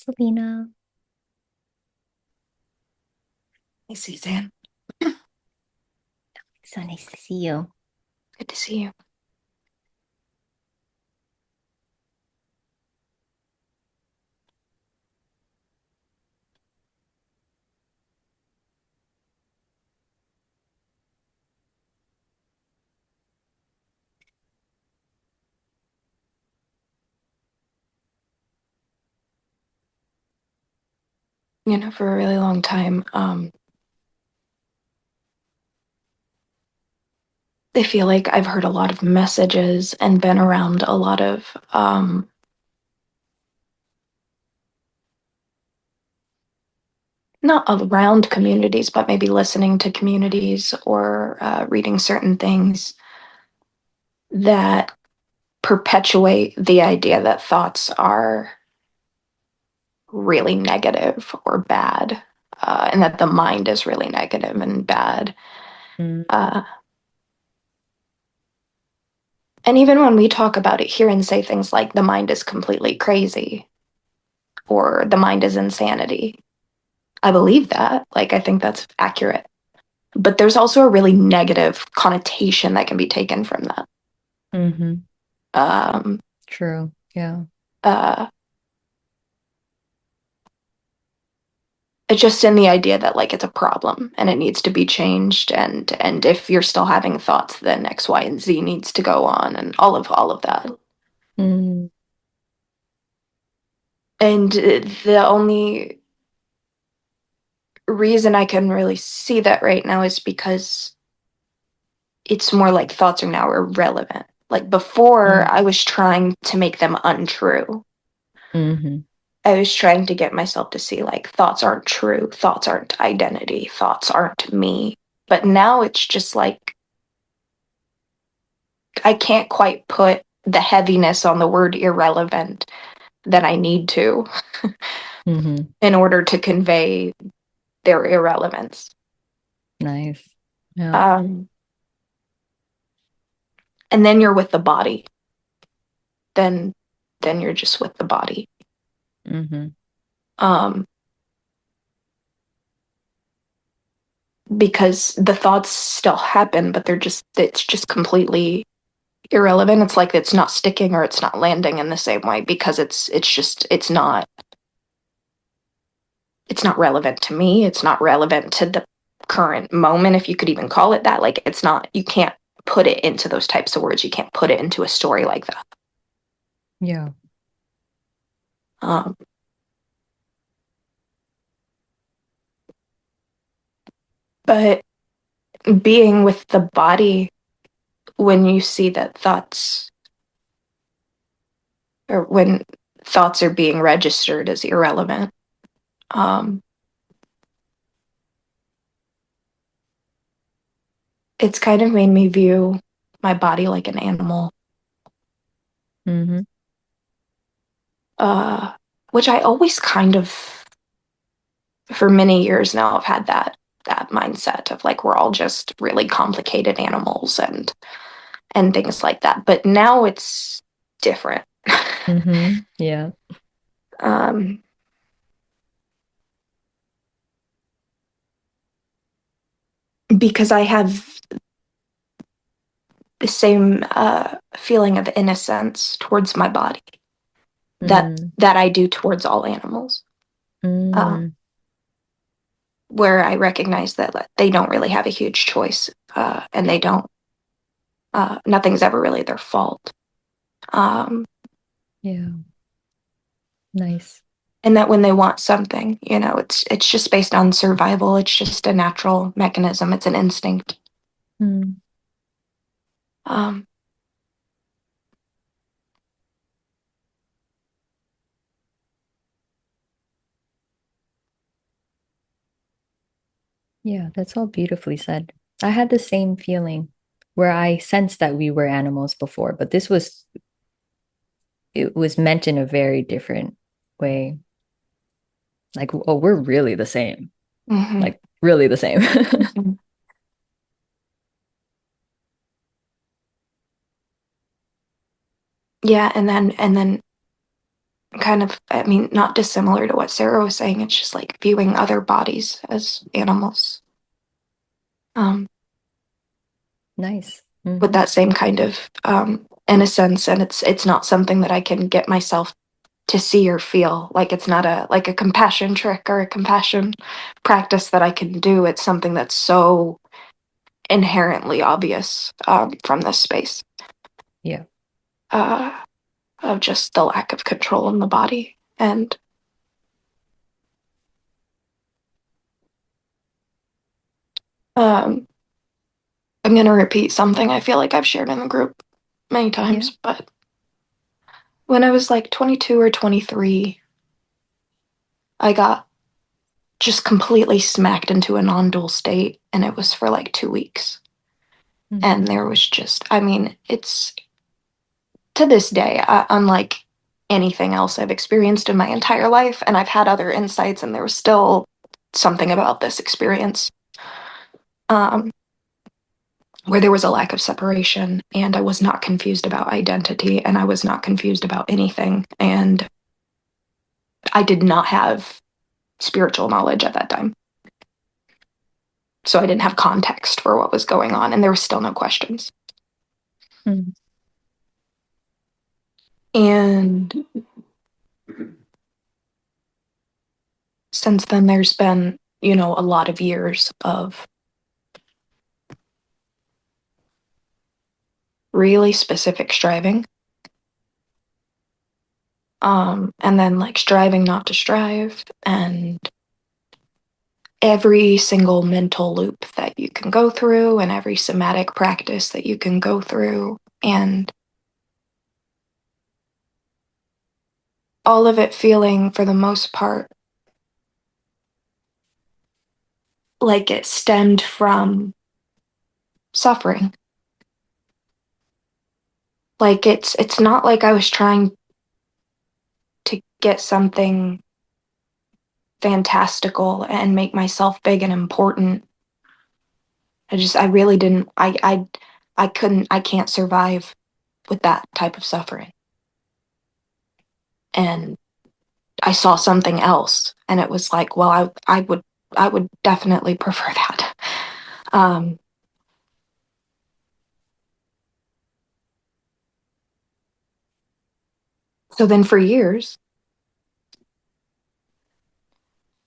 Selena. Hey, Suzanne. So nice to see you. Good to see you. For a really long time, I feel like I've heard a lot of messages and been around a lot of, not around communities, but maybe listening to communities or reading certain things that perpetuate the idea that thoughts are really negative or bad, and that the mind is really negative and bad. Mm, Uh, and even when we talk about it here and say things like the mind is completely crazy or the mind is insanity, I believe that. Like, I think that's accurate. But there's also a really negative connotation that can be taken from that. hmm. Um, True. Yeah. uh, it's just in the idea that like it's a problem and it needs to be changed, and if you're still having thoughts, then X, Y, and Z needs to go on, and all of that. Mm, And the only reason I can really see that right now is because it's more like thoughts are now irrelevant. Like before, I mm, was trying to make them untrue. hmm. I was trying to get myself to see like thoughts aren't true, thoughts aren't identity, thoughts aren't me. But now it's just like I can't quite put the heaviness on the word irrelevant that I need to Hmm. in order to convey their irrelevance. Nice. Yeah. Um, and then you're with the body. Then then you're just with the body. Hmm. Um, because the thoughts still happen, but it's just completely irrelevant. It's like it's not sticking or it's not landing in the same way because it's not relevant to me. It's not relevant to the current moment, if you could even call it that. Like it's not, you can't put it into those types of words. You can't put it into a story like that. Yeah. Um, but being with the body when you see that thoughts or when thoughts are being registered as irrelevant, um, it's kind of made me view my body like an animal, Hmm. uh, which I always kind of, for many years now, I've had that mindset of like we're all just really complicated animals and things like that. But now it's different. Hmm. Yeah. um, because I have the same feeling of innocence towards my body Mm, that I do towards all animals. Uh, mm, where I recognize that like, they don't really have a huge choice, and they don't. Nothing's ever really their fault. Um, yeah. Nice. and that when they want something, it's just based on survival. It's just a natural mechanism. It's an instinct. Mm, Um, yeah, that's all beautifully said. I had the same feeling where I sensed that we were animals before, but it was meant in a very different way. Like, oh, we're really the same. mhm, Like, really the same. mhm. Yeah, and then kind of, I mean, not dissimilar to what Sarah was saying. It's just like viewing other bodies as animals, um, Nice. with that same kind of innocence. And it's not something that I can get myself to see or feel. Like it's not a like a compassion trick or a compassion practice that I can do. It's something that's so inherently obvious from this space Yeah. uh, of just the lack of control in the body. And um, I'm going to repeat something I feel like I've shared in the group many Yeah. times, but when I was like 22 or 23, I got just completely smacked into a non-dual state, and it was for like 2 weeks. Mm. And there was just, I mean, it's to this day, unlike anything else I've experienced in my entire life, and I've had other insights, and there was still something about this experience um, where there was a lack of separation, and I was not confused about identity, and I was not confused about anything. And I did not have spiritual knowledge at that time. So I didn't have context for what was going on, and there was still no questions. Mm. And since then, there's been, a lot of years of really specific striving. And then like striving not to strive, and every single mental loop that you can go through, and every somatic practice that you can go through, and all of it feeling, for the most part, like it stemmed from suffering. Like it's not like I was trying to get something fantastical and make myself big and important. I really didn't, I couldn't, I can't survive with that type of suffering. And I saw something else, and it was like, well, I would definitely prefer that. Um, so then for years,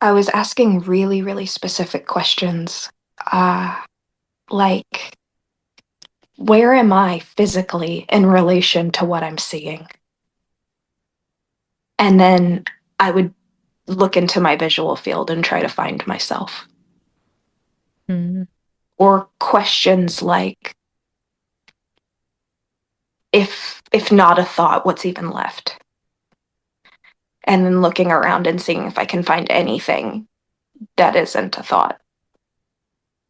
I was asking really, really specific questions, like, where am I physically in relation to what I'm seeing? And then I would look into my visual field and try to find myself. Mm. Or questions like, if not a thought, what's even left? And then looking around and seeing if I can find anything that isn't a thought.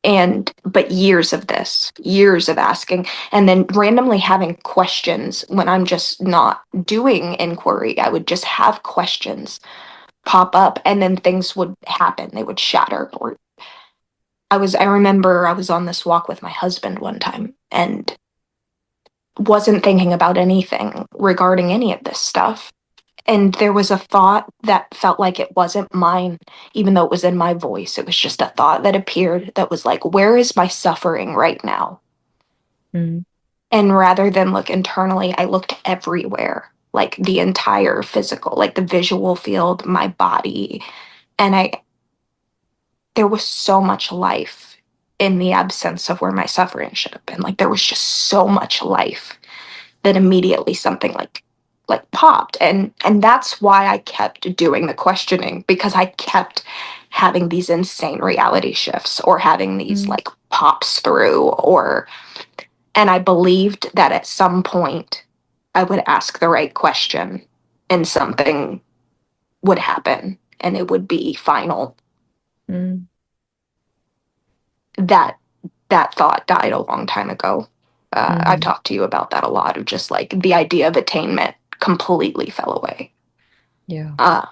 And but years of this, years of asking, and then randomly having questions when I'm just not doing inquiry. I would just have questions pop up, and then things would happen. They would shatter. Or I remember I was on this walk with my husband one time and wasn't thinking about anything regarding any of this stuff. And there was a thought that felt like it wasn't mine, even though it was in my voice. It was just a thought that appeared that was like, where is my suffering right now? Mm. And rather than look internally, I looked everywhere, like the entire physical, like the visual field, my body. And there was so much life in the absence of where my suffering should have been. Like there was just so much life that immediately something like popped. And that's why I kept doing the questioning, because I kept having these insane reality shifts, or having these Mm. like pops through, or and I believed that at some point I would ask the right question and something would happen and it would be final. Mm. That that thought died a long time ago. I've Mm. talked to you about that a lot, of just like the idea of attainment completely fell away. Yeah. Uh,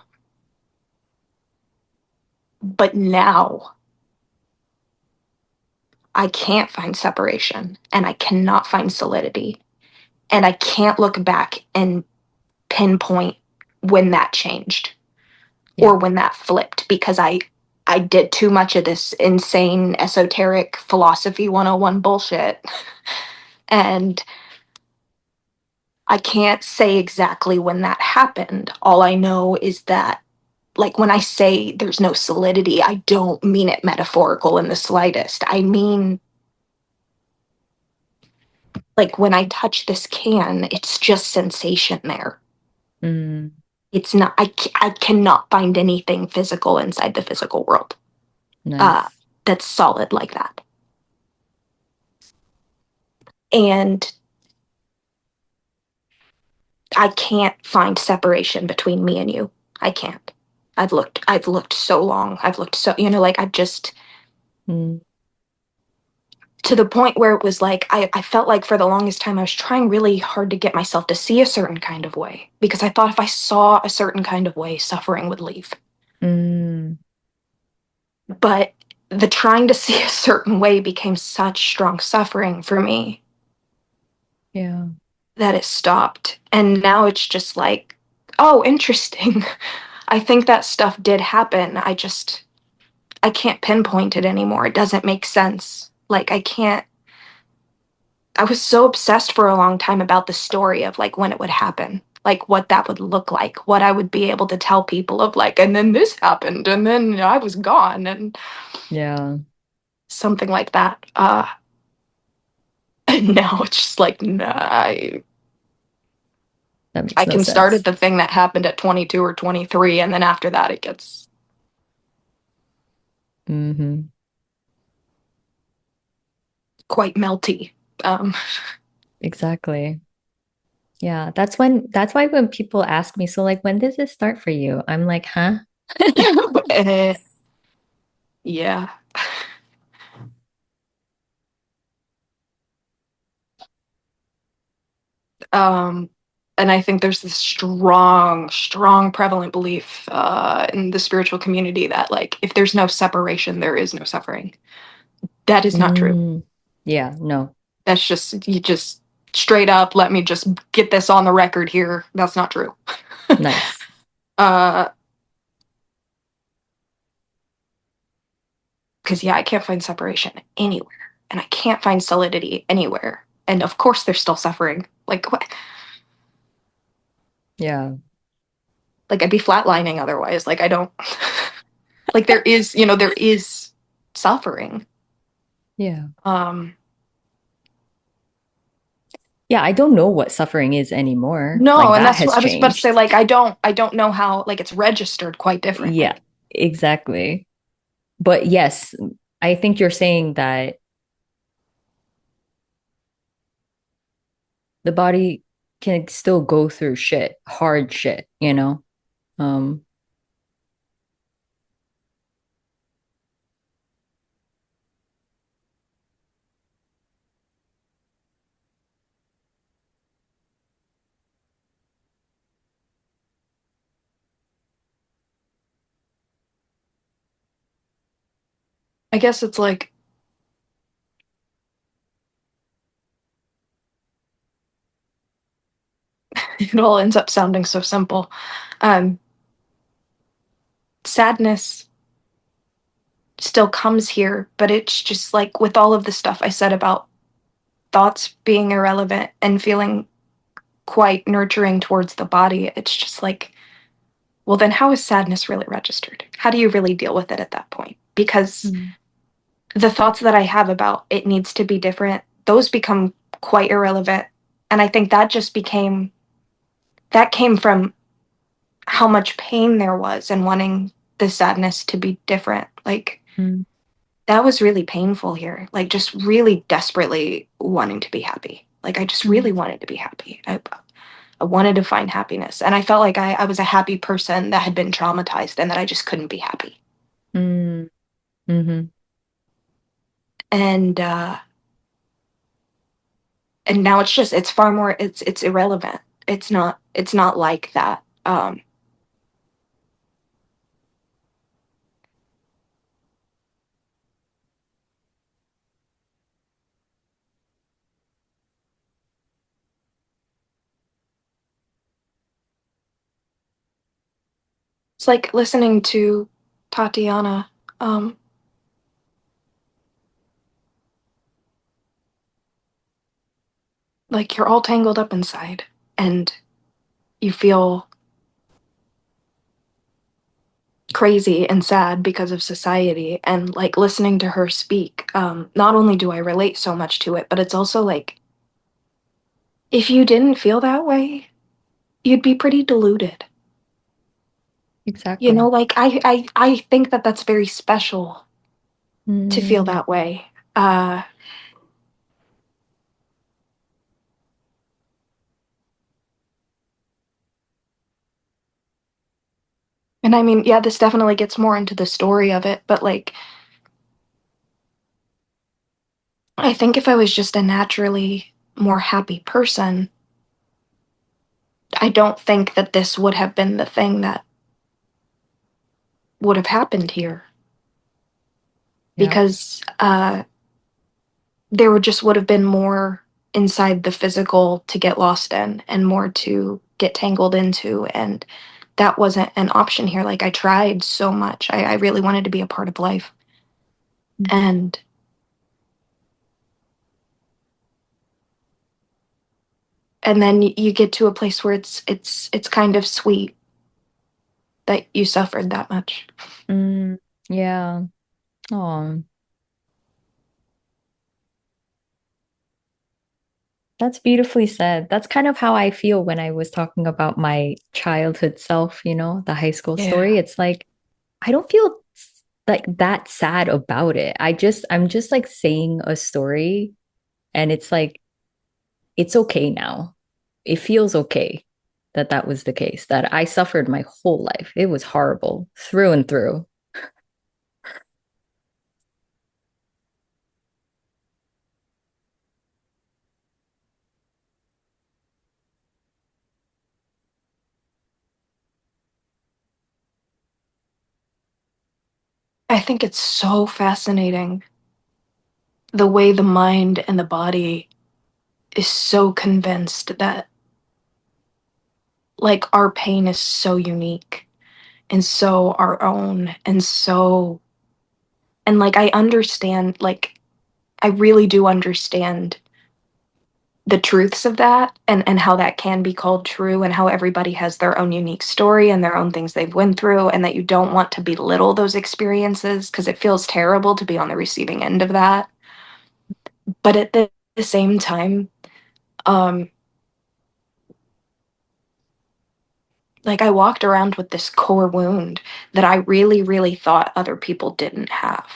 but now I can't find separation, and I cannot find solidity, and I can't look back and pinpoint when that changed Yeah. or when that flipped because I did too much of this insane esoteric philosophy 101 bullshit. And I can't say exactly when that happened. All I know is that, like, when I say there's no solidity, I don't mean it metaphorical in the slightest. I mean, like, when I touch this can, it's just sensation there. Mm, It's not, I cannot find anything physical inside the physical world uh, nice. that's solid like that. And I can't find separation between me and you. I can't. I've looked so long. I've looked so, like I've just, Mm, to the point where it was like I felt like for the longest time I was trying really hard to get myself to see a certain kind of way because I thought if I saw a certain kind of way, suffering would leave. mm, But the trying to see a certain way became such strong suffering for me yeah. that it stopped. And now it's just like, oh, interesting. I think that stuff did happen. I can't pinpoint it anymore. It doesn't make sense. Like I can't I was so obsessed for a long time about the story of like when it would happen, like what that would look like, what I would be able to tell people of like, and then this happened, and then I was gone, and Yeah. something like that. And now it's just like, nah, That I makes no can start at sense. the thing that happened at 22 or 23, and then after that, it gets Hmm. quite melty. Um, Exactly. Yeah. That's why when people ask me, so like, when does this start for you? I'm like, huh? eh, yeah. Um, and I think there's this strong, strong prevalent belief in the spiritual community that, like, if there's no separation, there is no suffering. That is not true. Mm, yeah, no. That's just, you just straight up, let me just get this on the record here. That's not true. Nice. uh, because, yeah, I can't find separation anywhere. And I can't find solidity anywhere. And of course, there's still suffering. Like, what? Yeah. Like, I'd be flatlining otherwise. Like, I don't, like, there is suffering. Yeah. Um, Yeah, I don't know what suffering is anymore. No, Like and that that's what has I was about to say. changed. Like, I don't know how, like, it's registered quite Yeah, differently. exactly. But yes, I think you're saying that the body can still go through shit, hard shit, you know? Um, I guess it's like it all ends up sounding so simple. Um, Sadness still comes here, but it's just like with all of the stuff I said about thoughts being irrelevant and feeling quite nurturing towards the body, it's just like, well, then how is sadness really registered? How do you really deal with it at that point? Because mm, the thoughts that I have about it needs to be different, those become quite irrelevant. And I think that came from how much pain there was and wanting the sadness to be different. Like mm, that was really painful here. Like just really desperately wanting to be happy. Like I just really mm, wanted to be happy. I wanted to find happiness. And I felt like I was a happy person that had been traumatized and that I just couldn't be happy. mm, mhm, And and now it's just it's far more it's irrelevant. It's not like that. It's like listening to Tatiana. Um, like you're all tangled up inside and you feel crazy and sad because of society. And like listening to her speak, not only do I relate so much to it, but it's also like if you didn't feel that way, you'd be pretty deluded. You know, Exactly. like I think that that's very special to feel Mm, that way. Uh, and I mean, yeah, this definitely gets more into the story of it, but like, I think if I was just a naturally more happy person, I don't think that this would have been the thing that would have happened here yeah. because there would have been more inside the physical to get lost in and more to get tangled into. And that wasn't an option here. Like, I tried so much. I really wanted to be a part of life. And then you get to a place where it's kind of sweet that you suffered that much. Mm, yeah. Oh, that's beautifully said. That's kind of how I feel when I was talking about my childhood self, the high school story. Yeah. It's like I don't feel like that sad about it. I'm just like saying a story and it's like it's okay now. It feels okay that that was the case, that I suffered my whole life. It was horrible through and through. I think it's so fascinating the way the mind and the body is so convinced that like our pain is so unique and so our own and so and like I understand like I really do understand the truths of that and how that can be called true and how everybody has their own unique story and their own things they've went through and that you don't want to belittle those experiences because it feels terrible to be on the receiving end of that. But at the same time, um like I walked around with this core wound that I really, really thought other people didn't have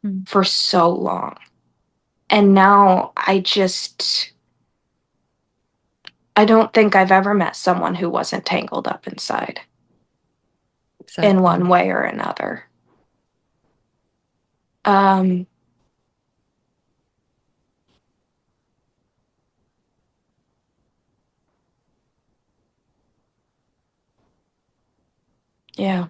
Mm, for so long. And now I don't think I've ever met someone who wasn't tangled up inside in one exactly. way or another. Um, yeah,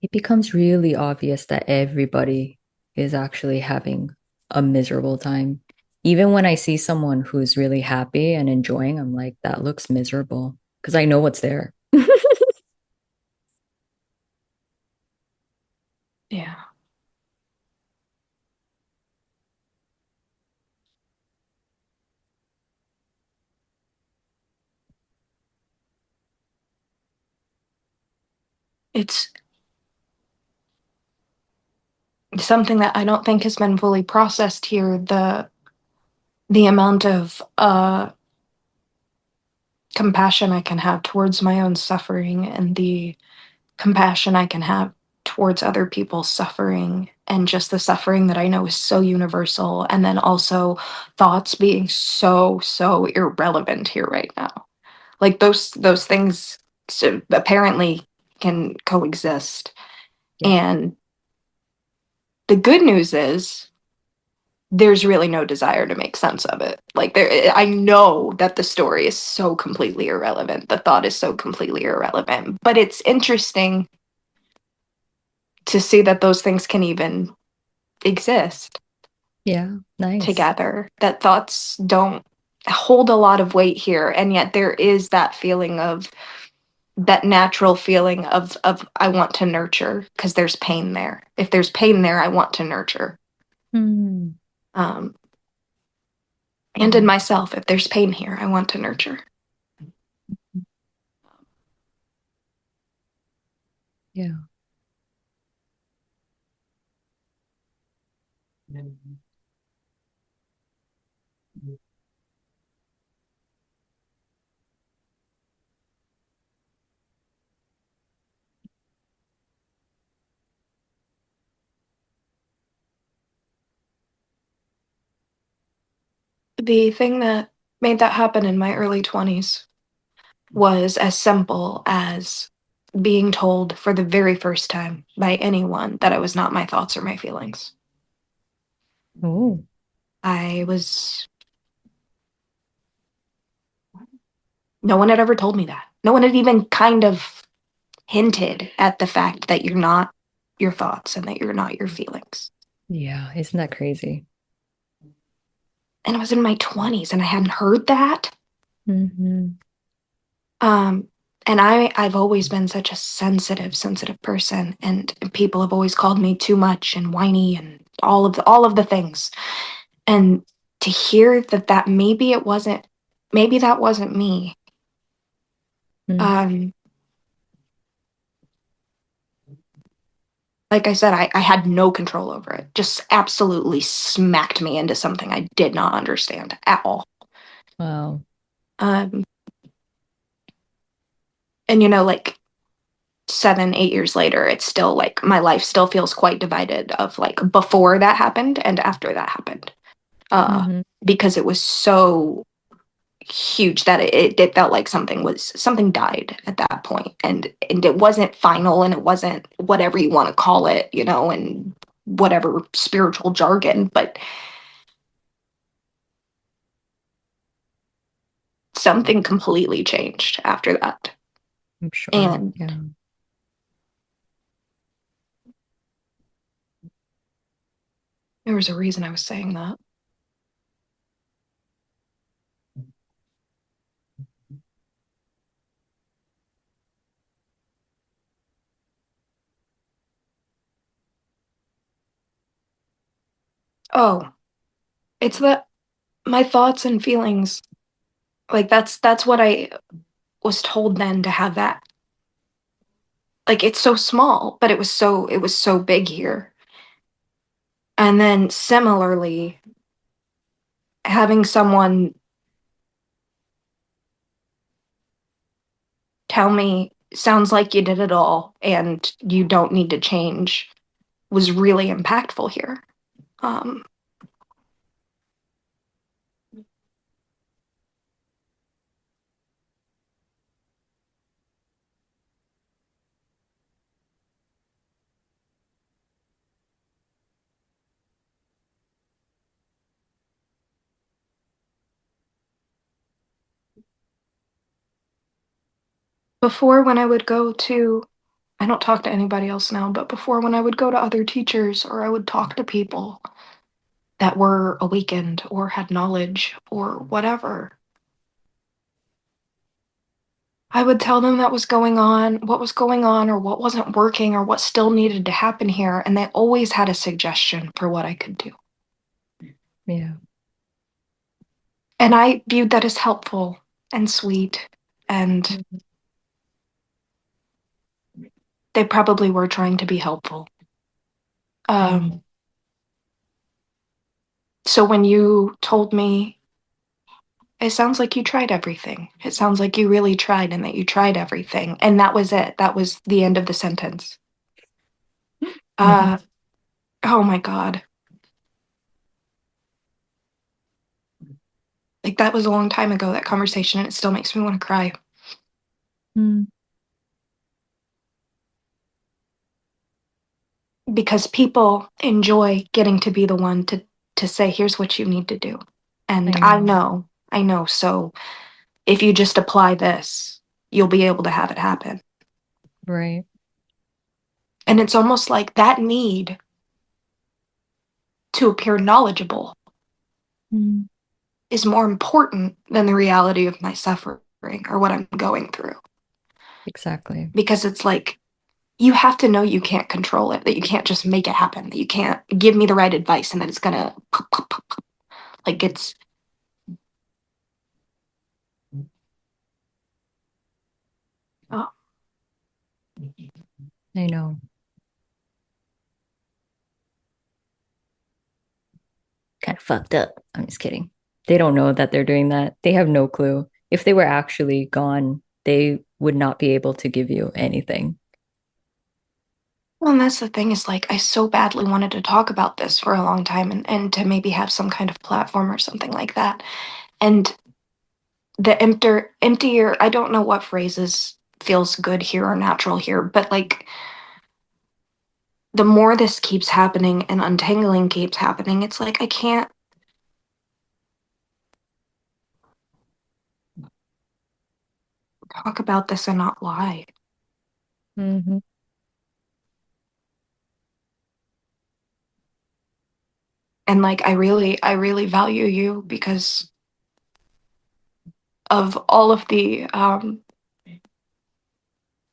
It becomes really obvious that everybody is actually having a miserable time. Even when I see someone who's really happy and enjoying, I'm like, that looks miserable because I know what's there. yeah. It's something that I don't think has been fully processed here. The amount of compassion I can have towards my own suffering and the compassion I can have towards other people's suffering and just the suffering that I know is so universal. And then also thoughts being so, so irrelevant here right now. Like those things apparently can coexist. Yeah. And the good news is there's really no desire to make sense of it. Like I know that the story is so completely irrelevant. The thought is so completely irrelevant. But it's interesting to see that those things can even exist. Yeah. Nice. together, that thoughts don't hold a lot of weight here. And yet there is that feeling of that natural feeling of I want to nurture because there's pain there. If there's pain there, I want to nurture. Mm. Um, and in Yeah. myself, if there's pain here, I want to nurture. Yeah. The thing that made that happen in my early 20s was as simple as being told for the very first time by anyone that I was not my thoughts or my feelings. Oh. I was, no one had ever told me that. No one had even kind of hinted at the fact that you're not your thoughts and that you're not your feelings. Yeah. Isn't that crazy? And I was in my 20s and I hadn't heard that. Hmm. Um, and I've always been such a sensitive person, and people have always called me too much and whiny and all of the things. And to hear that maybe that wasn't me. Mm. Um, like I said, I had no control over it. Just absolutely smacked me into something I did not understand at all. Wow. Um, and you know, like 7, 8 years later, it's still like my life still feels quite divided of like before that happened and after that happened. Uh, Hmm. because it was so huge that it felt like something died at that point, and it wasn't final, and it wasn't whatever you want to call it, you know, and whatever spiritual jargon, but something completely changed after that. I'm sure. And Yeah. there was a reason I was saying that. Oh, it's that my thoughts and feelings, like that's what I was told then, to have that, like it's so small, but it was so big here. And then similarly, having someone tell me, sounds like you did it all and you don't need to change, was really impactful here. Um, before, when I would go to, I don't talk to anybody else now, but before, when I would go to other teachers or I would talk to people that were awakened or had knowledge or whatever, I would tell them that was going on, what was going on, or what wasn't working, or what still needed to happen here. And they always had a suggestion for what I could do. Yeah. And I viewed that as helpful and sweet. And Mhm. they probably were trying to be helpful. Mm. Um, so when you told me, it sounds like you tried everything. It sounds like you really tried and that you tried everything. And that was it. That was the end of the sentence. Uh, Mhm. oh my God. Like that was a long time ago, that conversation, and it still makes me want to cry. Mm. Because people enjoy getting to be the one to say, here's what you need to do. And I know. I know. So if you just apply this, you'll be able to have it happen. Right. And it's almost like that need to appear knowledgeable Mm, is more important than the reality of my suffering or what I'm going through. exactly. Because it's like, you have to know you can't control it, that you can't just make it happen, that you can't give me the right advice and that it's gonna, like, it's, oh, I know. Kind of fucked up. I'm just kidding. They don't know that they're doing that. They have no clue. If they were actually gone, they would not be able to give you anything. well, and that's the thing is like, I so badly wanted to talk about this for a long time and to maybe have some kind of platform or something like that. And emptier, I don't know what phrases feels good here or natural here, but like the more this keeps happening and untangling keeps happening, it's like I can't talk about this and not lie. Mm-hmm. And like I really value you because of all of the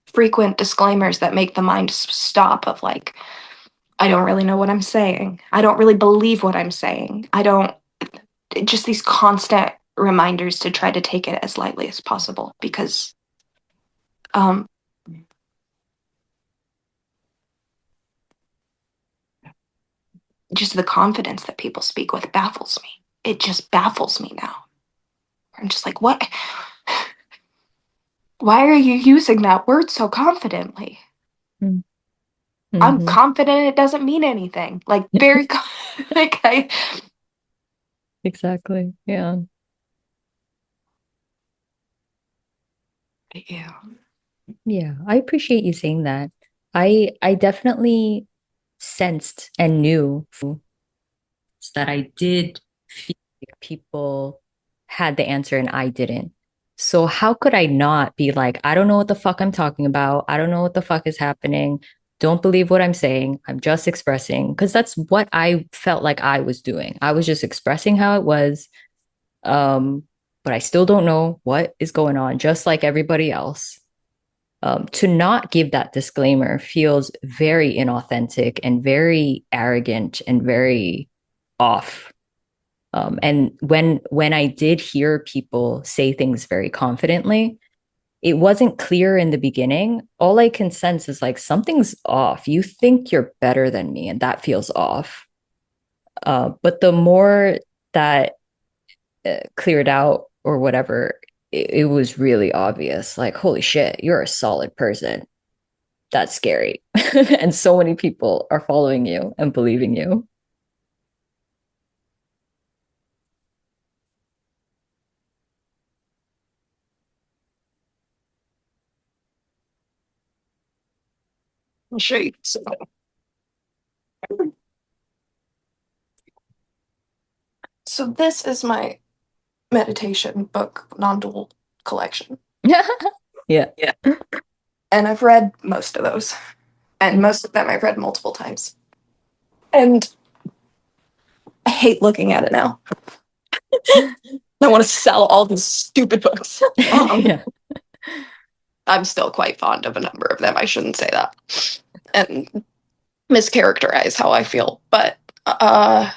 frequent disclaimers that make the mind stop of like, I don't really know what I'm saying. I don't really believe what I'm saying. I don't, just these constant reminders to try to take it as lightly as possible because um just the confidence that people speak with baffles me. It just baffles me now. I'm just like, what? Why are you using that word so confidently? I'm Mm-hmm. confident it doesn't mean anything. Like very like I Exactly. Yeah. yeah. Yeah. I appreciate you saying that. I definitely sensed and knew that I did feel like people had the answer and I didn't. So how could I not be like, I don't know what the fuck I'm talking about. I don't know what the fuck is happening. Don't believe what I'm saying. I'm just expressing because that's what I felt like I was doing. I was just expressing how it was. Um, but I still don't know what is going on, just like everybody else. To not give that disclaimer feels very inauthentic and very arrogant and very off. And when I did hear people say things very confidently, it wasn't clear in the beginning. All I can sense is like something's off. You think you're better than me, and that feels off. But the more that cleared out or whatever, it was really obvious. Like, holy shit, you're a solid person. That's scary. And so many people are following you and believing you. I'll show you. So this is my meditation book, non-dual collection. Yeah. Yeah. And I've read most of those. And most of them I've read multiple times. And I hate looking at it now. I want to sell all these stupid books. Yeah. I'm still quite fond of a number of them. I shouldn't say that and mischaracterize how I feel, but I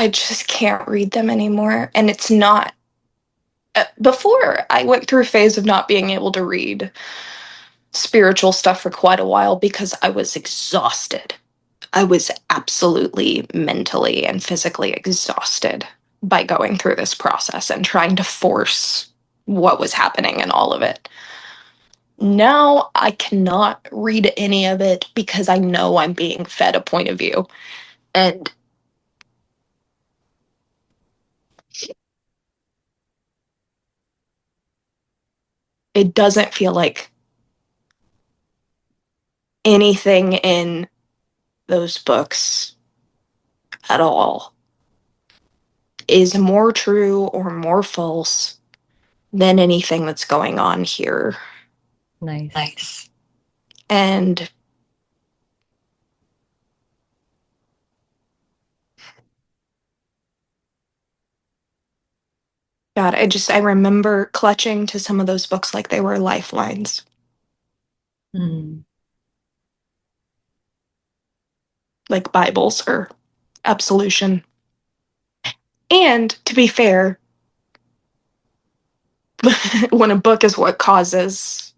just can't read them anymore. And it's not. Before, I went through a phase of not being able to read spiritual stuff for quite a while because I was exhausted. I was absolutely mentally and physically exhausted by going through this process and trying to force what was happening in all of it. Now I cannot read any of it because I know I'm being fed a point of view. And it doesn't feel like anything in those books at all is more true or more false than anything that's going on here. Nice. Nice. And God, I remember clutching to some of those books like they were lifelines, Mm. like Bibles or absolution. And to be fair, when a book is what causes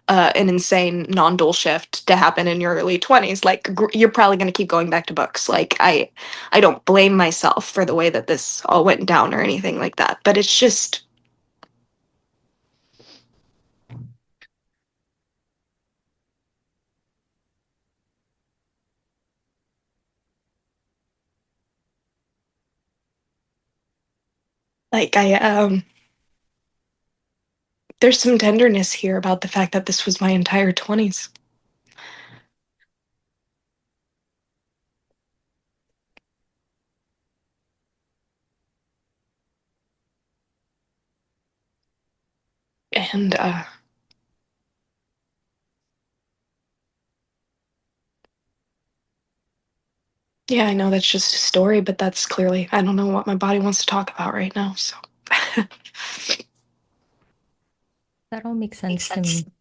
an insane non-dual shift to happen in your early 20s, like you're probably going to keep going back to books. Like I don't blame myself for the way that this all went down or anything like that, but it's just like I there's some tenderness here about the fact that this was my entire 20s. And yeah, I know that's just a story, but that's clearly I don't know what my body wants to talk about right now, so That all makes makes sense to sense. me.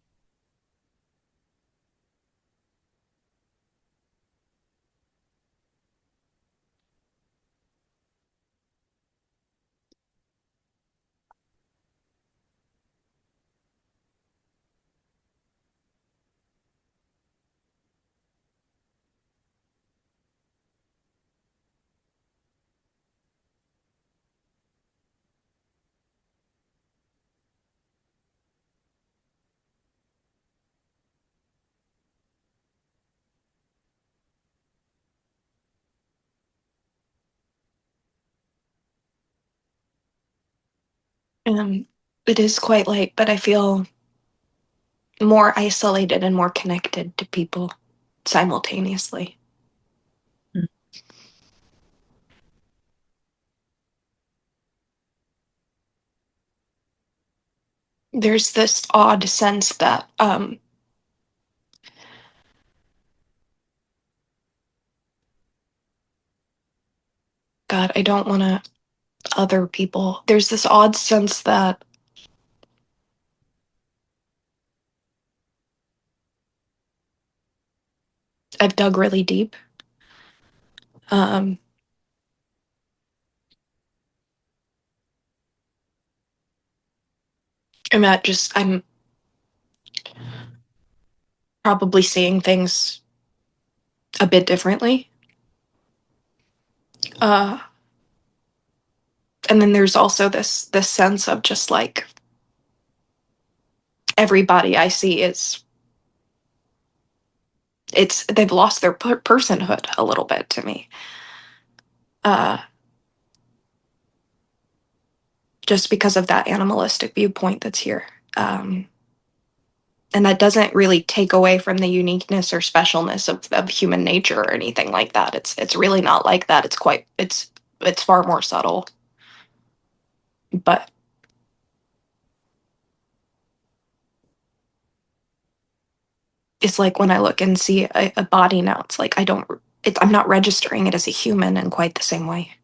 Um, it is quite late, but I feel more isolated and more connected to people simultaneously. Mm. There's this odd sense that, God, I don't want to other people. There's this odd sense that I've dug really deep. Um, I'm probably seeing things a bit differently. Uh, and then there's also this sense of just like everybody I see is it's they've lost their personhood a little bit to me. Uh, just because of that animalistic viewpoint that's here. Um, and that doesn't really take away from the uniqueness or specialness of human nature or anything like that. It's really not like that. It's far more subtle. But it's like when I look and see a body now, it's like I'm not registering it as a human in quite the same way.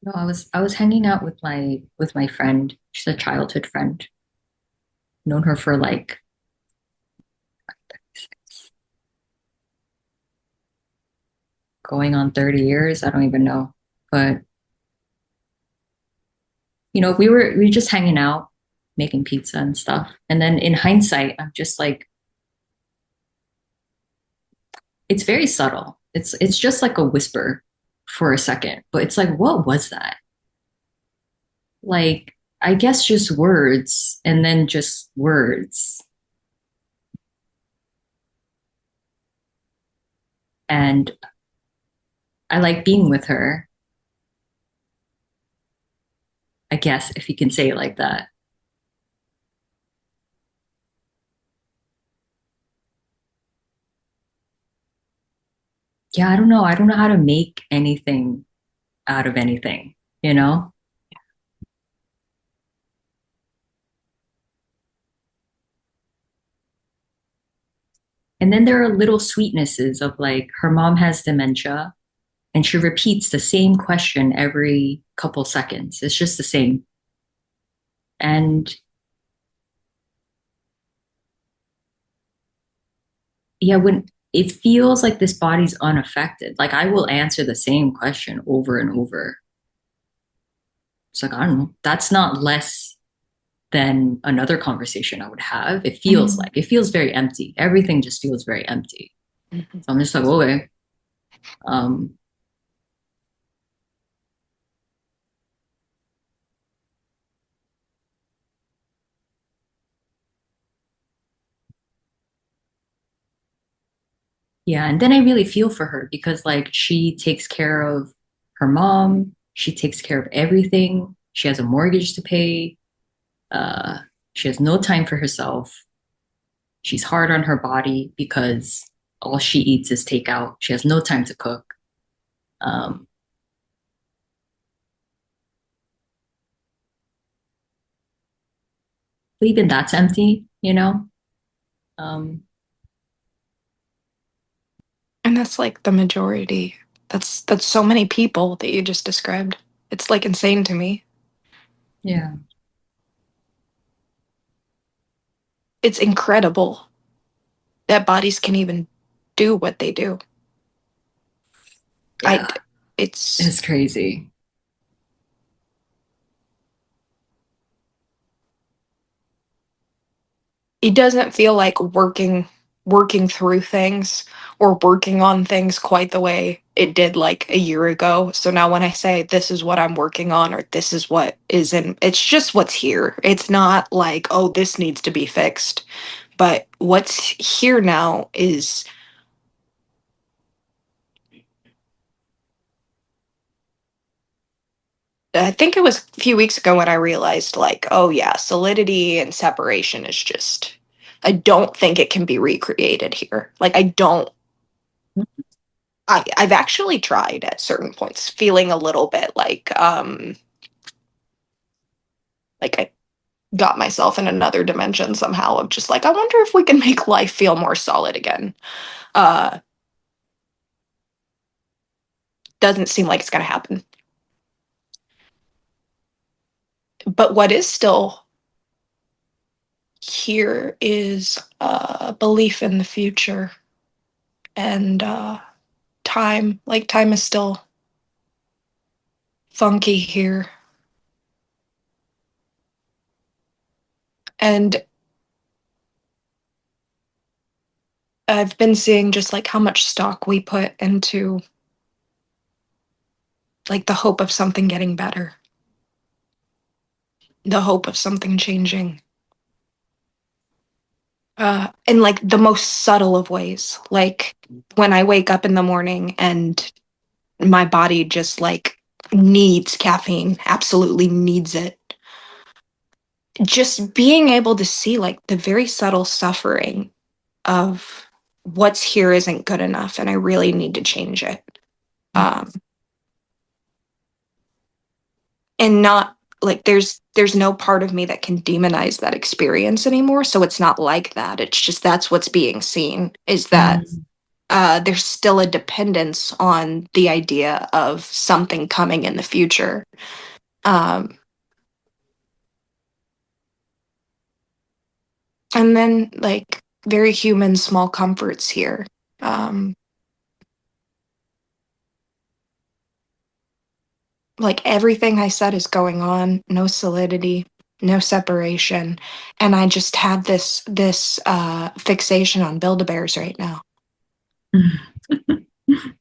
No, I was hanging out with my friend. She's a childhood friend. Known her for like going on 30 years. I don't even know. But we were just hanging out, making pizza and stuff. And then in hindsight, I'm just like, it's very subtle. It's just like a whisper for a second, but it's like, what was that? Like, I guess just words and then just words. And I like being with her. I guess, if you can say it like that. Yeah, I don't know. I don't know how to make anything out of anything, you know? And then there are little sweetnesses of like her mom has dementia and she repeats the same question every couple seconds. It's just the same. And yeah, when it feels like this body's unaffected, like I will answer the same question over and over. It's like, I don't know, that's not less than another conversation I would have. It feels very empty. Everything just feels very empty. Mhm. So I'm just like, okay. Um, yeah. And then I really feel for her because like she takes care of her mom, she takes care of everything. She has a mortgage to pay. Uh, she has no time for herself. She's hard on her body because all she eats is takeout. She has no time to cook. Um, but even that's empty, you know? Um, And that's like the majority. That's so many people that you just described. It's like insane to me. yeah, It's incredible that bodies can even do what they do. I yeah, it's it's crazy. it doesn't feel like working through things or working on things quite the way it did like a year ago. So now when I say this is what I'm working on or this is what is in, it's just what's here. It's not like, oh, this needs to be fixed. But what's here now is, I think it was a few weeks ago when I realized, like, oh, yeah, solidity and separation is just, I don't think it can be recreated here. Like, I don't, I've actually tried at certain points, feeling a little bit like I got myself in another dimension somehow of just like, I wonder if we can make life feel more solid again. Uh, doesn't seem like it's going to happen. But what is still here is belief in the future and time. Like, time is still funky here. And I've been seeing just like how much stock we put into like the hope of something getting better, the hope of something changing. In like the most subtle of ways. Like when I wake up in the morning and my body just like needs caffeine, absolutely needs it. Just being able to see like the very subtle suffering of what's here isn't good enough and I really need to change it. Um, and not like there's no part of me that can demonize that experience anymore. So it's not like that. It's just that's what's being seen is that Mm, there's still a dependence on the idea of something coming in the future. Um, and then, like, very human small comforts here. Um, like, everything I said is going on, no solidity, no separation. And I just have this fixation on Build-A-Bears right now.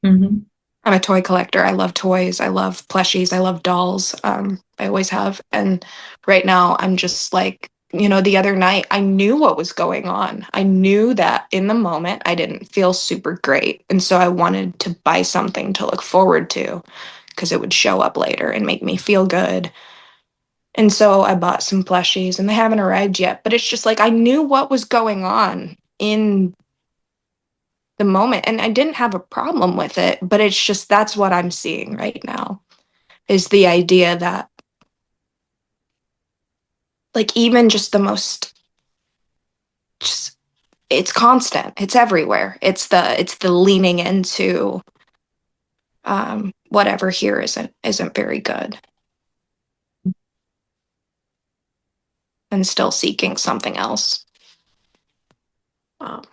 mhm. I'm a toy collector. I love toys. I love plushies. I love dolls. I always have. And right now, I'm just like, the other night, I knew what was going on. I knew that in the moment, I didn't feel super great. And so I wanted to buy something to look forward to because it would show up later and make me feel good. And so I bought some plushies and they haven't arrived yet, but it's just like I knew what was going on in the moment and I didn't have a problem with it, but it's just that's what I'm seeing right now is the idea that like even just the most just it's constant. It's everywhere. It's the leaning into whatever here isn't very good and still seeking something else. Um,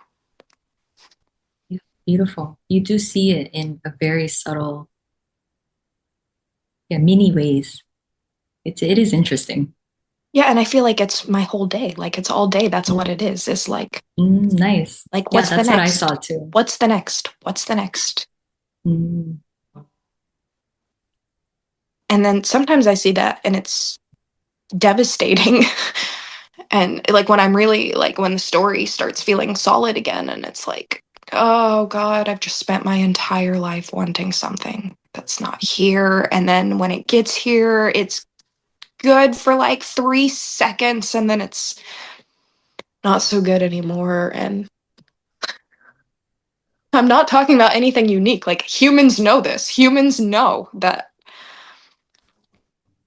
Beautiful. You do see it in a very subtle, yeah, mini ways. It is interesting. yeah, and I feel like it's my whole day. Like it's all day. That's what it is. It's Nice. like Yeah, what's the that's what I next? saw too. What's the next? What's the next? Mm, And then sometimes I see that and it's devastating. And like when I'm really like when the story starts feeling solid again and it's like, oh God, I've just spent my entire life wanting something that's not here. And then when it gets here, it's good for like 3 seconds and then it's not so good anymore. And I'm not talking about anything unique. Like humans know this. Humans know that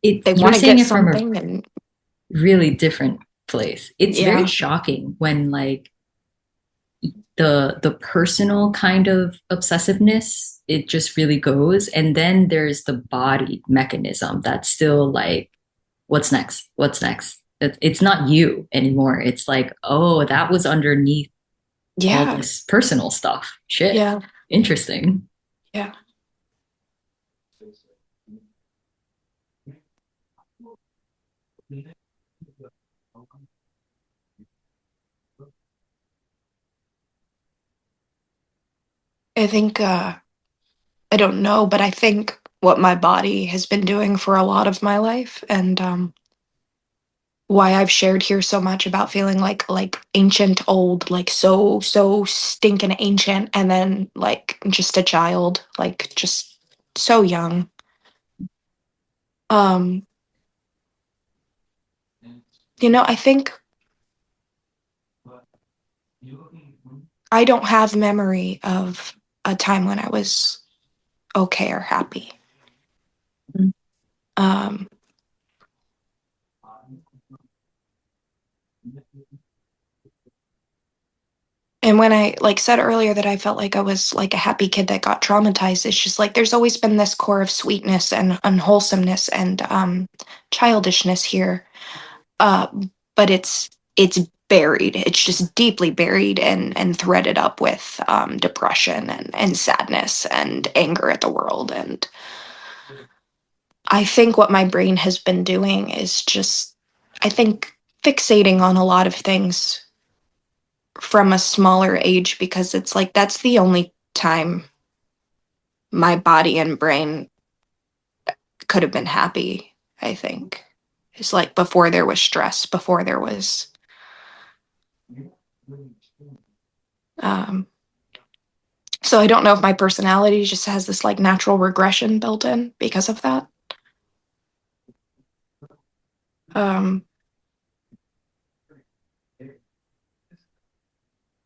they you're want to saying get it from a something and really different place. It's very yeah. shocking when like the personal kind of obsessiveness, it just really goes. And then there's the body mechanism that's still like, what's next? What's next? It's not you anymore. It's like, oh, that was underneath all Yeah. this personal stuff. Shit. Yeah. Interesting. Yeah. I think I don't know, but I think what my body has been doing for a lot of my life and why I've shared here so much about feeling like ancient old, like so stinking ancient and then like just a child, like just so young. Um I think I don't have memory of a time when I was okay or happy. Um And when I like said earlier that I felt like I was like a happy kid that got traumatized, it's just like there's always been this core of sweetness and unwholesomeness and childishness here. Uh, but it's buried. It's just deeply buried and threaded up with depression and sadness and anger at the world. And I think what my brain has been doing is just, I think, fixating on a lot of things from a smaller age because it's like that's the only time my body and brain could have been happy, I think. It's like before there was stress, before there was um so I don't know if my personality just has this like natural regression built in because of that. Um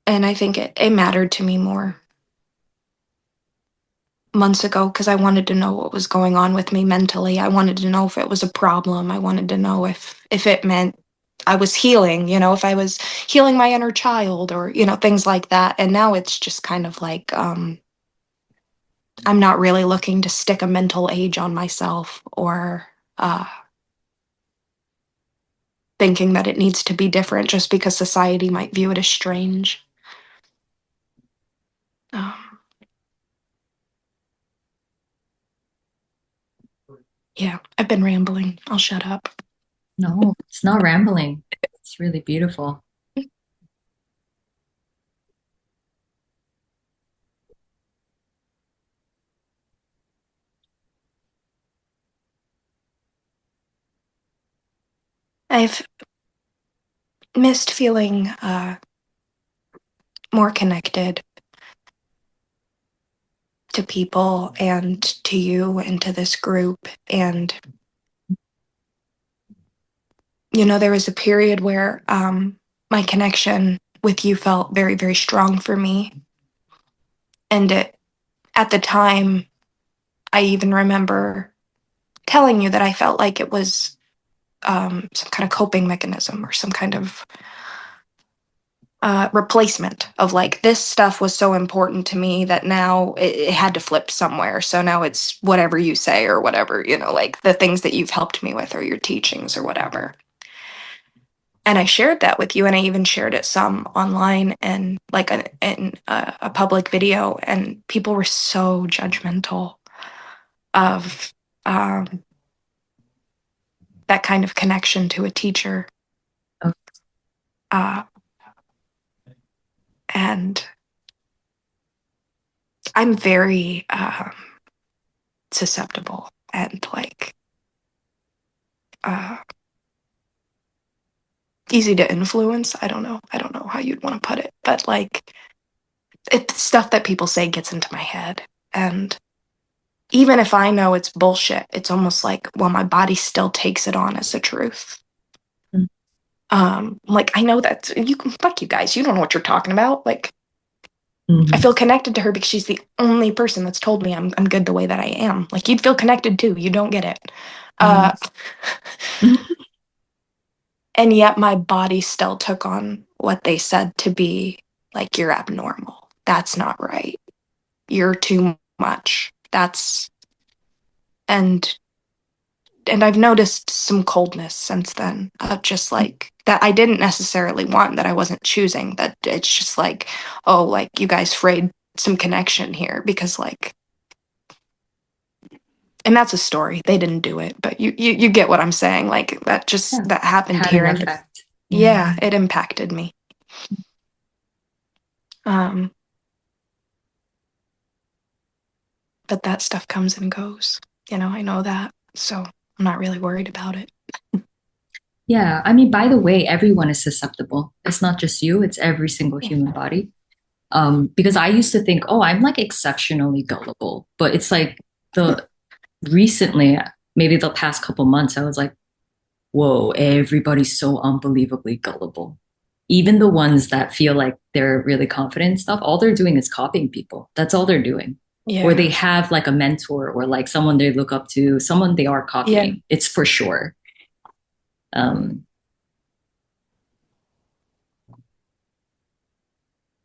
and I think it mattered to me more months ago because I wanted to know what was going on with me mentally. I wanted to know if it was a problem. I wanted to know if it meant I was healing, if I was healing my inner child or, things like that. And now it's just kind of like I'm not really looking to stick a mental age on myself or uh thinking that it needs to be different just because society might view it as strange. Um, yeah, I've been rambling. I'll shut up. No, it's not rambling. It's really beautiful. I've missed feeling more connected to people and to you and to this group. And there was a period where my connection with you felt very, very strong for me. And at the time, I even remember telling you that I felt like it was some kind of coping mechanism or some kind of replacement of like this stuff was so important to me that now it had to flip somewhere. So now it's whatever you say or whatever, like the things that you've helped me with or your teachings or whatever. And I shared that with you, and I even shared it some online and like in a public video, and people were so judgmental of um, that kind of connection to a teacher. Oh, Uh, and I'm very susceptible and like uh, easy to influence. I don't know how you'd want to put it, but like it's stuff that people say gets into my head. And even if I know it's bullshit, it's almost like, well, my body still takes it on as a truth. mm, Like I know that you can fuck you guys. You don't know what you're talking about. Like I mhm, feel connected to her because she's the only person that's told me I'm good the way that I am. Like you'd feel connected too. You don't get it. Uh, mhm, mhm, and yet my body still took on what they said to be like, you're abnormal. That's not right. You're too much. And and I've noticed some coldness since then, just like that I didn't necessarily want, that I wasn't choosing, that it's just like, oh, like you guys frayed some connection here because like, and that's a story. They didn't do it, but you get what I'm saying. Like that just yeah, that happened had here, an and effect. Yeah. yeah, it impacted me. Um, but that stuff comes and goes. I know that, so I'm not really worried about it. Yeah. I mean, by the way, everyone is susceptible. It's not just you, it's every single Yeah. human body. Because I used to think, oh, I'm like exceptionally gullible. But it's like the recently, maybe the past couple months, I was like, whoa, everybody's so unbelievably gullible. Even the ones that feel like they're really confident and stuff, all they're doing is copying people. That's all they're doing. Or they Yeah. have like a mentor or like someone they look up to, someone they are Yeah. copying. It's for sure. Um,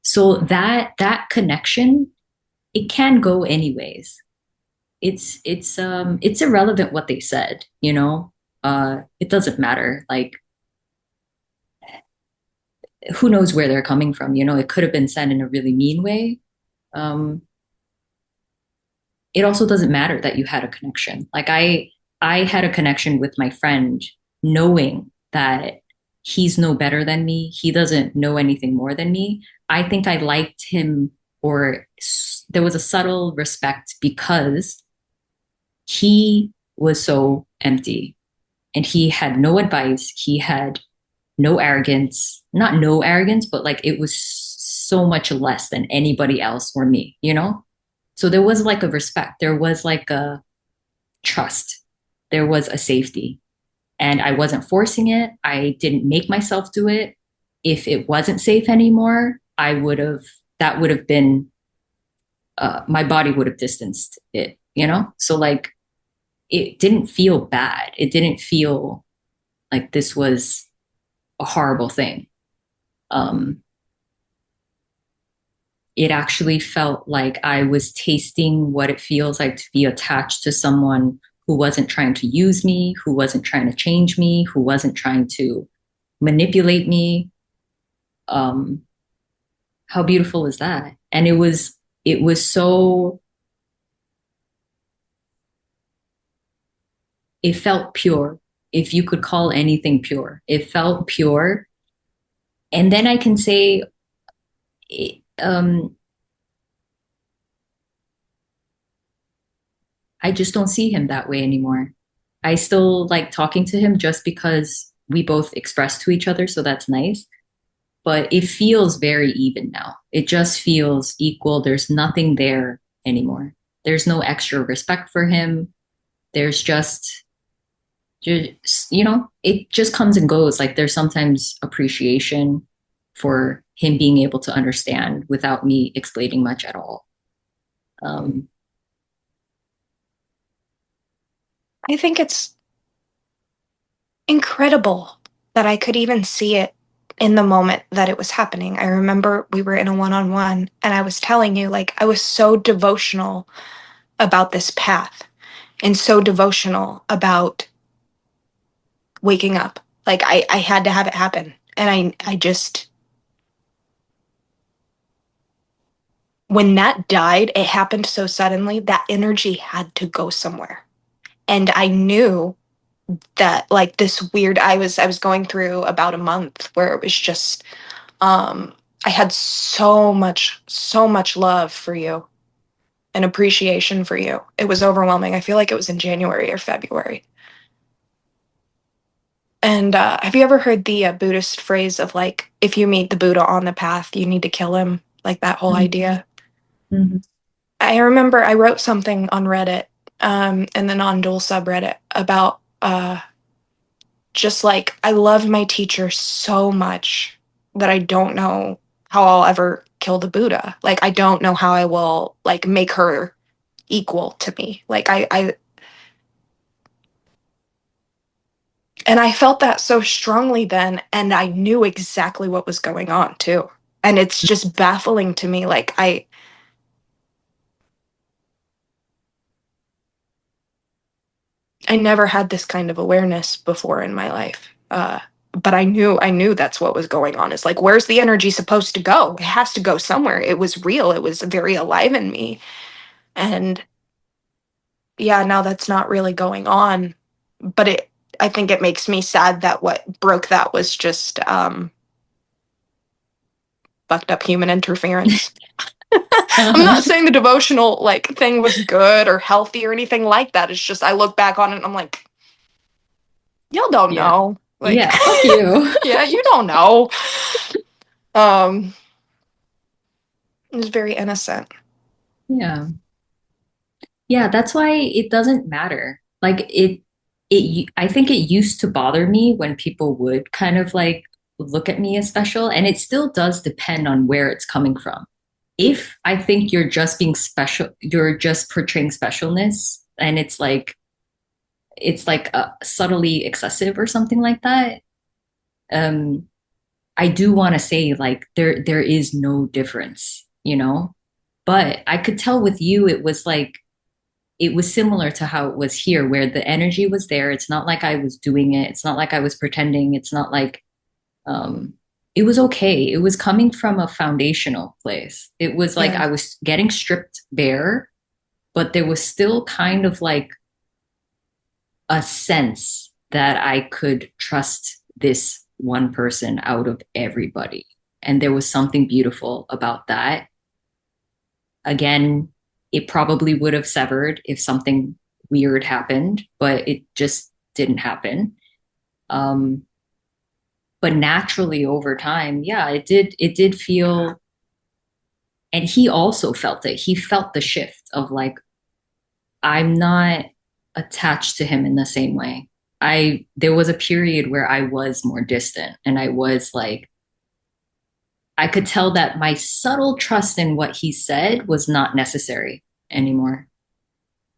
so that connection, it can go anyways. It's irrelevant what they said, you know? It doesn't matter. Like who knows where they're coming from, you know? It could have been said in a really mean way. Um, it also doesn't matter that you had a connection. Like I had a connection with my friend knowing that he's no better than me. He doesn't know anything more than me. I think I liked him, or there was a subtle respect because he was so empty and he had no advice. He had no arrogance, not no arrogance, but like it was so much less than anybody else or me, you know? So there was like a respect, there was like a trust, there was a safety. And I wasn't forcing it. I didn't make myself do it. If it wasn't safe anymore, that would have been, my body would have distanced it, you know? So like, it didn't feel bad. It didn't feel like this was a horrible thing. Um, it actually felt like I was tasting what it feels like to be attached to someone who wasn't trying to use me, who wasn't trying to change me, who wasn't trying to manipulate me. Um, how beautiful is that? And it was so, it felt pure, if you could call anything pure. It felt pure. And then I can say, I just don't see him that way anymore. I still like talking to him just because we both express to each other, so that's nice. But it feels very even now. It just feels equal. There's nothing there anymore. There's no extra respect for him. There's just Just, it just comes and goes. Like there's sometimes appreciation for him being able to understand without me explaining much at all. Um, I think it's incredible that I could even see it in the moment that it was happening. I remember we were in a one on one, and I was telling you, like, I was so devotional about this path and so devotional about waking up. Like, I had to have it happen. And I just, when that died, it happened so suddenly that energy had to go somewhere. And I knew that like this weird I was going through about a month where it was just um I had so much love for you and appreciation for you. It was overwhelming. I feel like it was in January or February. And have you ever heard the Buddhist phrase of like, if you meet the Buddha on the path, you need to kill him? Like that whole idea. mhm. I remember I wrote something on Reddit, in the non-dual subreddit about just like I love my teacher so much that I don't know how I'll ever kill the Buddha. Like I don't know how I will like make her equal to me. Like I and I felt that so strongly then, and I knew exactly what was going on too. And it's just baffling to me. Like I never had this kind of awareness before in my life. But I knew that's what was going on. It's like, where's the energy supposed to go? It has to go somewhere. It was real. It was very alive in me. And yeah, now that's not really going on. But I think it makes me sad that what broke that was just fucked up human interference. I'm not Uh-huh. saying the devotional like thing was good or healthy or anything like that. It's just I look back on it and I'm like, y'all don't Yeah. know. Like, Yeah. Fuck you. yeah, you don't know. Um, it was very innocent. Yeah. Yeah, that's why it doesn't matter. Like I think it used to bother me when people would kind of like look at me as special, and it still does depend on where it's coming from. If I think you're just being special, you're just portraying specialness, and it's like subtly excessive or something like that. Um, I do want to say like there is no difference. But I could tell with you, it was similar to how it was here, where the energy was there. It's not like I was doing it. It's not like I was pretending. It's not like um, it was okay. It was coming from a foundational place. It was like Yeah. I was getting stripped bare, but there was still kind of like a sense that I could trust this one person out of everybody. And there was something beautiful about that. Again, it probably would have severed if something weird happened, but it just didn't happen. Um, but naturally over time, yeah, it did feel, and he also felt it. He felt the shift of like, I'm not attached to him in the same way. There was a period where I was more distant and I was like, I could tell that my subtle trust in what he said was not necessary anymore.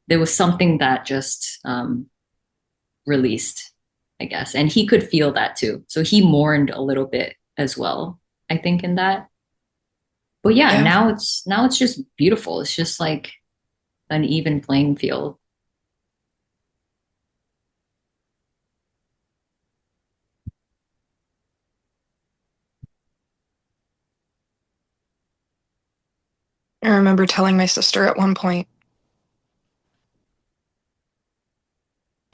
There was something that just released, I guess. And he could feel that too. So he mourned a little bit as well, I think, in that. But yeah, Yeah. now it's just beautiful. It's just like an even playing field. I remember telling my sister at one point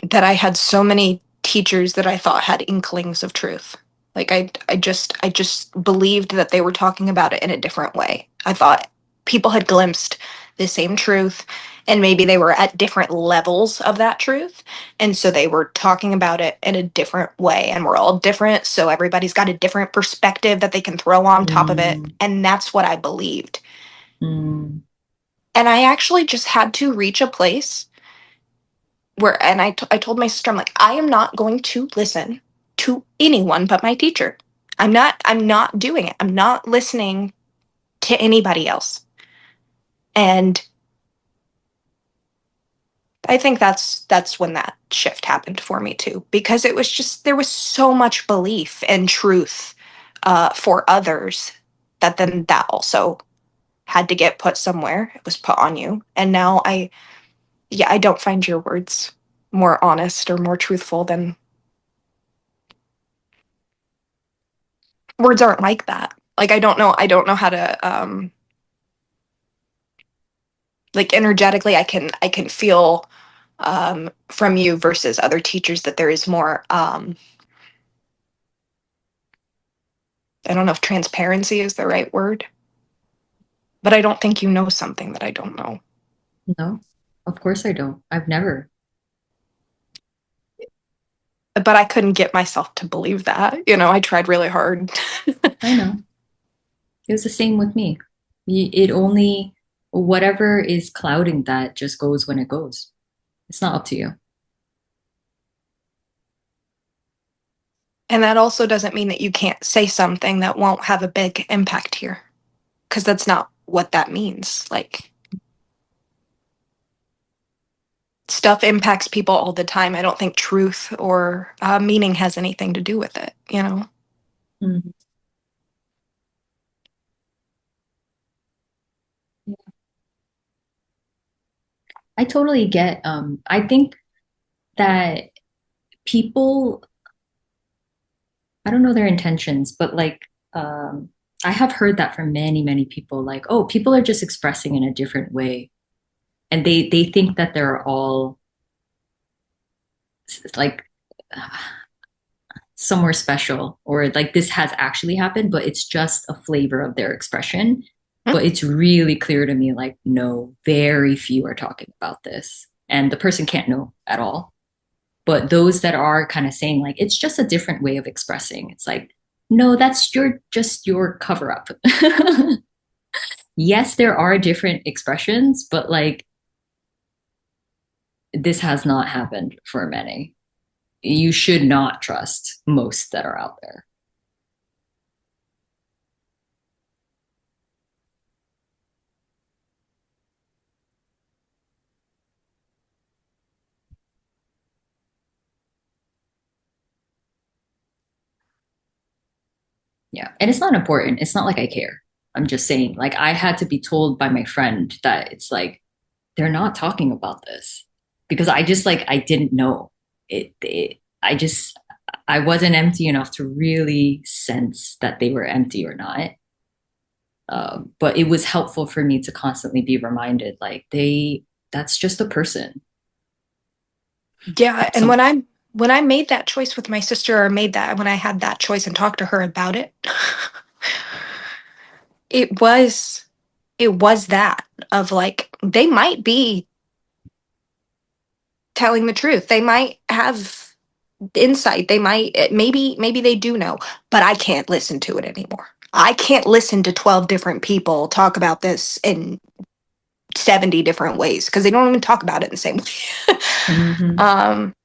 that I had so many teachers that I thought had inklings of truth. Like I just believed that they were talking about it in a different way. I thought people had glimpsed the same truth and maybe they were at different levels of that truth. And so they were talking about it in a different way and we're all different, so everybody's got a different perspective that they can throw on top of it, Mm, and that's what I believed. mm, And I actually just had to reach a place where, and I told my sister, I'm like, I am not going to listen to anyone but my teacher. I'm not doing it. I'm not listening to anybody else. And I think that's when that shift happened for me too, because it was just there was so much belief and truth for others that then that also had to get put somewhere. It was put on you, and now I don't find your words more honest or more truthful than words aren't like that. Like I don't know how to like energetically I can feel from you versus other teachers that there is more I don't know if transparency is the right word, but I don't think you know something that I don't know. No, of course I don't. I've never. But I couldn't get myself to believe that. You know, I tried really hard. I know. It was the same with me. It only, whatever is clouding that just goes when it goes. It's not up to you. And that also doesn't mean that you can't say something that won't have a big impact here, because that's not what that means. Like, stuff impacts people all the time. I don't think truth or meaning has anything to do with it, you know? Mhm. Yeah. I totally get, I think that people, I don't know their intentions, but like, I have heard that from many, many people, like, oh, people are just expressing in a different way. And they think that they're all like somewhere special or like this has actually happened, but it's just a flavor of their expression. Hmm? But it's really clear to me, like, no, very few are talking about this. And the person can't know at all. But those that are kind of saying, like, it's just a different way of expressing, it's like, no, that's your just your cover up. Yes, there are different expressions, but like, this has not happened for many. You should not trust most that are out there. Yeah. And it's not important. It's not like I care. I'm just saying, like, I had to be told by my friend that it's like, they're not talking about this because I just, like, I didn't know I just, I wasn't empty enough to really sense that they were empty or not. But it was helpful for me to constantly be reminded, like, that's just a person. Yeah, and Some, when I made that choice with my sister, or made that when I had that choice and talked to her about it, it was it was that of like they might be telling the truth. They might have insight. They might maybe they do know, but I can't listen to it anymore. I can't listen to 12 different people talk about this in 70 different ways because they don't even talk about it in the same way. Mhm. um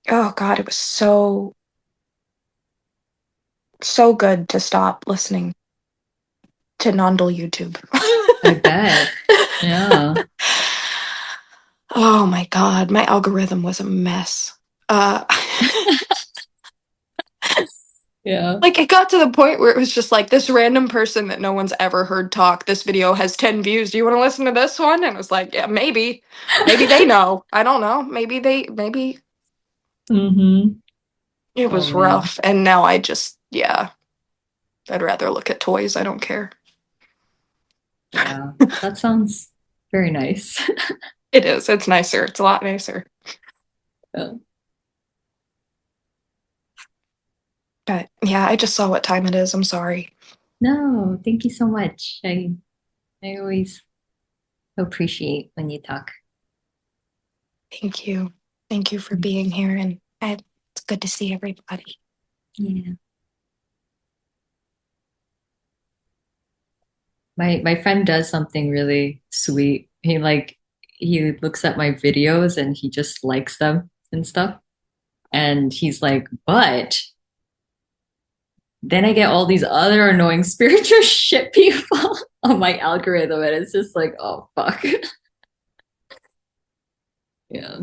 oh god, it was so good to stop listening to non-dual YouTube. I bet. Yeah. Oh my god, my algorithm was a mess. Uh Yeah. like it got to the point where it was just like this random person that no one's ever heard talk. This video has 10 views. Do you want to listen to this one? And it was like, yeah, maybe. Maybe they know. I don't know. Maybe Hmm. it Oh was man. rough. And now I just yeah, I'd rather look at toys. I don't care. Yeah. That sounds very nice. It is. It's nicer. It's a lot nicer. Yeah. But yeah, I just saw what time it is. I'm sorry. No, thank you so much. I always appreciate when you talk. Thank you. Thank you for being here and it's good to see everybody. Yeah. My friend does something really sweet. He like he looks at my videos and he just likes them and stuff. And he's like, but then I get all these other annoying spiritual shit people on my algorithm, and it's just like, oh fuck. Yeah.